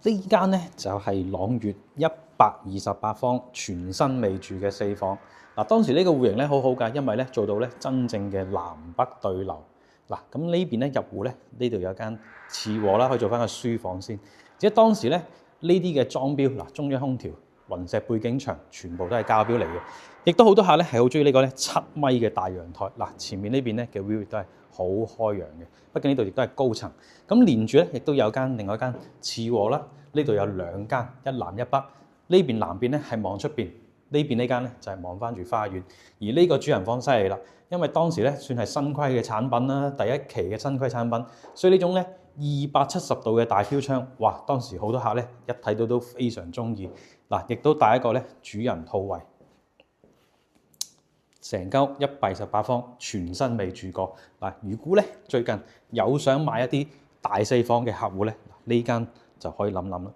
呢間咧就係朗悅128方全新未住嘅4房。嗱，當時呢個戶型咧好好㗎，因為咧做到咧真正嘅南北對流。嗱，咁呢邊咧入戶咧，呢度有間次臥啦，可以做翻個書房先。而且當時咧呢啲嘅裝標，嗱，中央空調、雲石背景牆，全部都係交標嚟嘅。亦都好多客咧係好中意呢個咧7米嘅大陽台。嗱，前面呢邊咧嘅 view 亦都係好開揚嘅，畢竟呢度亦都係高層。咁連住咧亦都有另外一間次臥啦。呢度有2間，一南一北。呢邊南邊咧係望出邊，呢邊呢間咧就係望翻住花園。而呢個主人房犀利啦，因為當時咧算係新規嘅產品啦，第一期嘅新規產品，所以呢種咧270度嘅大飄窗，哇！當時好多客咧一睇到都非常中意。嗱，亦都帶一個咧主人套位，成間128方全新未住過。嗱，如果咧最近有想買一啲大4房嘅客戶咧，呢間就可以諗諗啦。